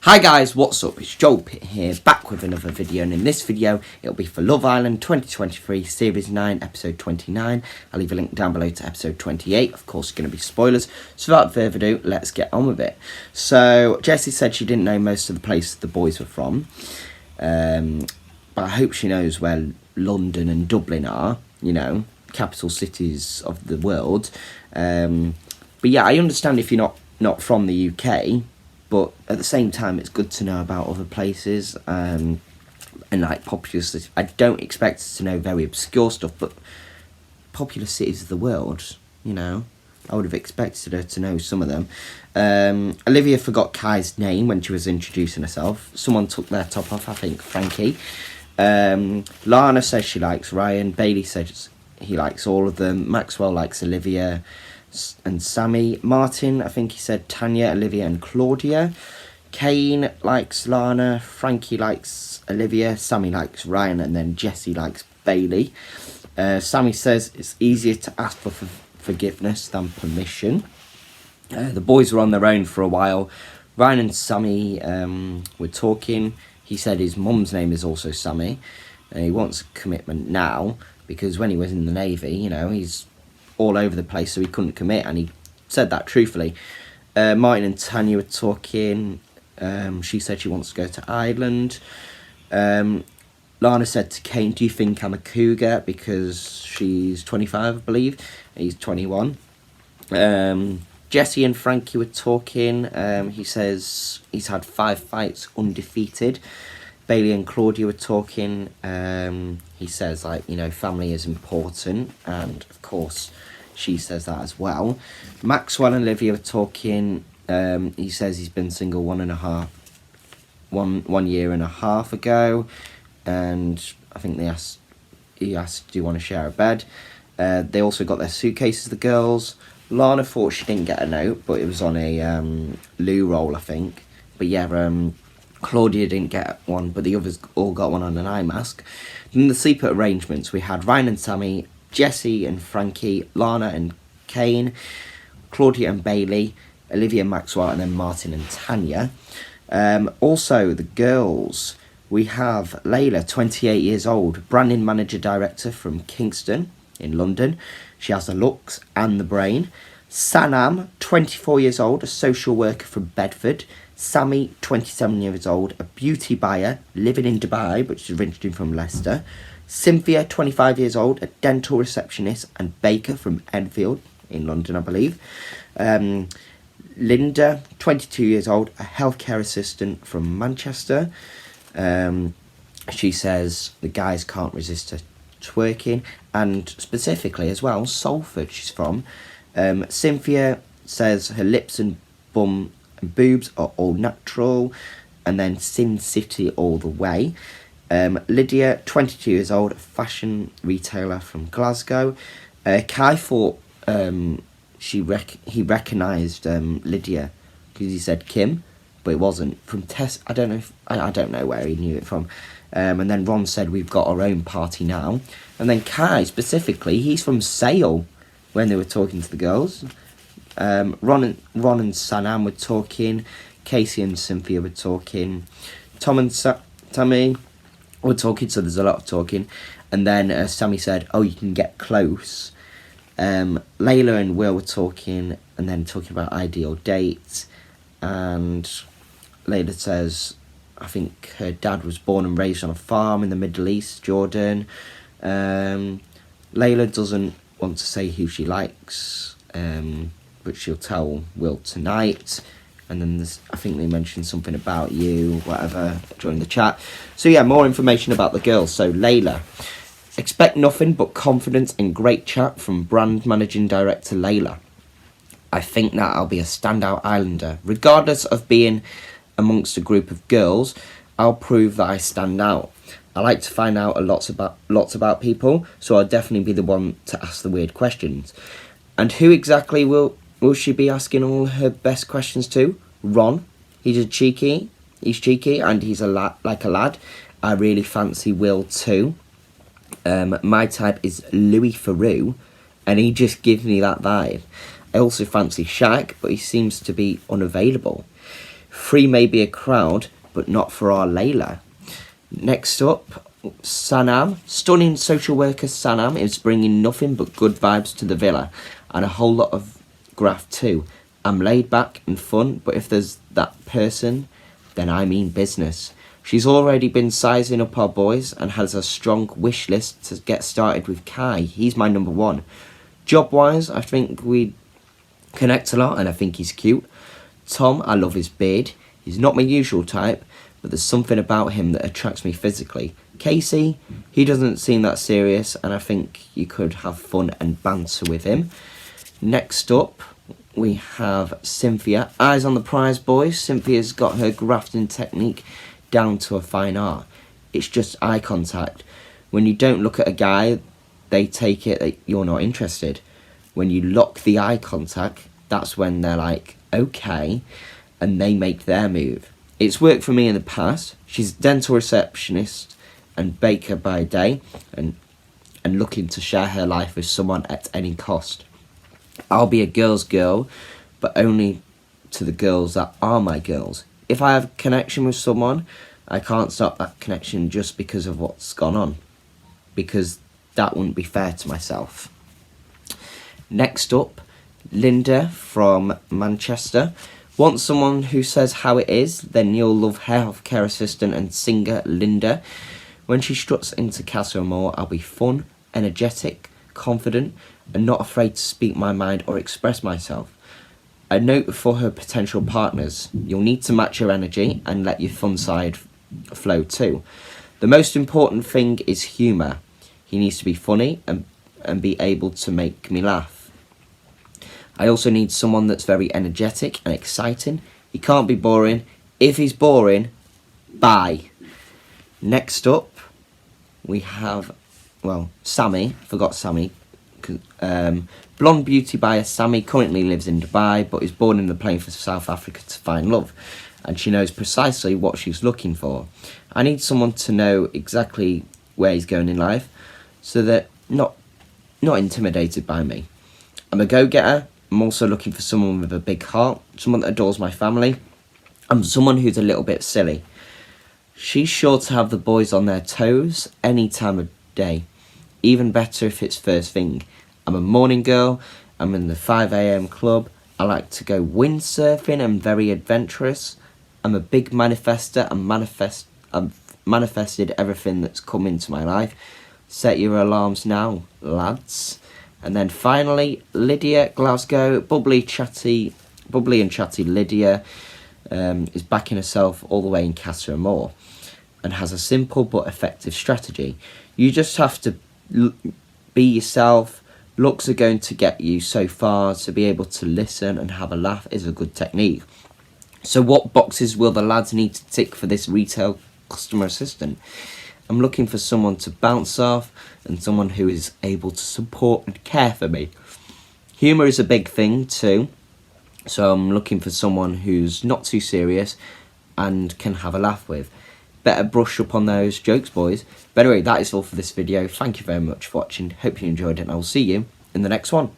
Hi guys, what's up? It's Joel Pitt here, back with another video, and in this video it'll be for Love Island 2023 Series 9 Episode 29. I'll leave a link down below to Episode 28, of course it's going to be spoilers, so without further ado, let's get on with it. So, Jessie said she didn't know most of the places the boys were from, but I hope she knows where London and Dublin are, you know, capital cities of the world. But yeah, I understand if you're not from the UK, but at the same time, it's good to know about other places and like popular cities. I don't expect us to know very obscure stuff, but popular cities of the world, you know, I would have expected her to know some of them. Olivia forgot Kai's name when she was introducing herself. Someone took their top off, I think Frankie. Lana says she likes Ryan. Bailey says he likes all of them. Maxwell likes Olivia and Sammy. Martin, I think he said Tanya, Olivia and Claudia. Kane likes Lana. Frankie likes Olivia. Sammy likes Ryan, and then Jessie likes Bailey. Sammy says it's easier to ask for forgiveness than permission. The boys were on their own for a while. Ryan and Sammy were talking. He said his mum's name is also Sammy, and he wants commitment now because when he was in the Navy, you know, he's all over the place, so he couldn't commit, and he said that truthfully. Martin and Tanya were talking. She said she wants to go to Ireland. Lana said to Kane, do you think I'm a cougar? Because she's 25, I believe, and he's 21. Jessie and Frankie were talking. He says he's had 5 fights undefeated. Bailey and Claudia were talking. He says, like, you know, family is important, and of course she says that as well. Maxwell and Olivia were talking. He says he's been single 1.5 year and a half ago, and I think he asked, do you want to share a bed? They also got their suitcases, the girls. Lana thought she didn't get a note, but it was on a loo roll, I think. But yeah, Claudia didn't get one, but the others all got one on an eye mask. In the sleeper arrangements, we had Ryan and Sammy, Jessie and Frankie, Lana and Kane, Claudia and Bailey, Olivia and Maxwell, and then Martin and Tanya. Also, the girls, we have Layla, 28 years old, branding manager director from Kingston in London. She has the looks and the brain. Sanam, 24 years old, a social worker from Bedford. Sammy, 27 years old, a beauty buyer living in Dubai, but she's originally from Leicester. Cynthia, 25 years old, a dental receptionist and baker from Enfield in London, I believe. Linda, 22 years old, a healthcare assistant from Manchester. She says the guys can't resist her twerking, and specifically as well, Salford she's from. Cynthia says her lips and bum and boobs are all natural, and then Sin City all the way. Lydia, 22 years old, a fashion retailer from Glasgow. Kai thought he recognised Lydia because he said Kim, but it wasn't. From Tess, I don't know where he knew it from. And then Ron said we've got our own party now. And then Kai specifically, he's from Sale when they were talking to the girls. Ron and Sanam were talking. Casey and Cynthia were talking. Tom and Tammy were talking, so there's a lot of talking. And then Sammy said, oh, you can get close. Layla and Will were talking, and then talking about ideal dates. And Layla says, I think her dad was born and raised on a farm in the Middle East, Jordan. Layla doesn't want to say who she likes, but she'll tell Will tonight. And then I think they mentioned something about you, whatever, during the chat. So yeah, more information about the girls. So Layla, expect nothing but confidence and great chat from brand managing director Layla. I think that I'll be a standout Islander. Regardless of being amongst a group of girls, I'll prove that I stand out. I like to find out lots about people, so I'll definitely be the one to ask the weird questions. And who exactly will she be asking all her best questions to? Ron. He's cheeky, and he's like a lad. I really fancy Will too. My type is Louis Theroux, and he just gives me that vibe. I also fancy Shaq, but he seems to be unavailable. 3 may be a crowd, but not for our Layla. Next up, Sanam. Stunning social worker Sanam is bringing nothing but good vibes to the villa, and a whole lot of graft too. I'm laid back and fun, but if there's that person, then I mean business. She's already been sizing up our boys and has a strong wish list to get started with Kai. He's my number 1. Job-wise, I think we connect a lot and I think he's cute. Tom, I love his beard. He's not my usual type, but there's something about him that attracts me physically. Casey, he doesn't seem that serious and I think you could have fun and banter with him. Next up, we have Cynthia. Eyes on the prize, boys. Cynthia's got her grafting technique down to a fine art. It's just eye contact. When you don't look at a guy, they take it that you're not interested. When you lock the eye contact, that's when they're like, okay, and they make their move. It's worked for me in the past. She's a dental receptionist and baker by day, and looking to share her life with someone at any cost. I'll be a girl's girl, but only to the girls that are my girls. If I have a connection with someone, I can't stop that connection just because of what's gone on, because that wouldn't be fair to myself. Next up, Linda from Manchester. Want someone who says how it is? Then you'll love healthcare assistant and singer Linda. When she struts into Casa Amor, I'll be fun, energetic, confident, and not afraid to speak my mind or express myself. A note for her potential partners: you'll need to match your energy and let your fun side flow too. The most important thing is humour. He needs to be funny and be able to make me laugh. I also need someone that's very energetic and exciting. He can't be boring. If he's boring, bye. Next up, we have, Sammy. Forgot Sammy. Blonde beauty buyer Sammy currently lives in Dubai, but is born in the plane for South Africa to find love, and she knows precisely what she's looking for. I need someone to know exactly where he's going in life, so that not intimidated by me. I'm a go-getter. I'm also looking for someone with a big heart, someone that adores my family, and someone who's a little bit silly. She's sure to have the boys on their toes any time of day, even better if it's first thing. I'm a morning girl. I'm in the 5 a.m. club. I like to go windsurfing and very adventurous. I'm a big manifester and I've manifested everything that's come into my life. Set your alarms now, lads. And then finally, Lydia, Glasgow, bubbly and chatty Lydia is backing herself all the way in Casa Amor and has a simple but effective strategy. You just have to be yourself. Looks are going to get you so far. To be able to listen and have a laugh is a good technique. So what boxes will the lads need to tick for this retail customer assistant? I'm looking for someone to bounce off and someone who is able to support and care for me. Humour is a big thing too. So I'm looking for someone who's not too serious and can have a laugh with. Better brush up on those jokes, boys. But anyway, that is all for this video. Thank you very much for watching. Hope you enjoyed it, and I will see you in the next one.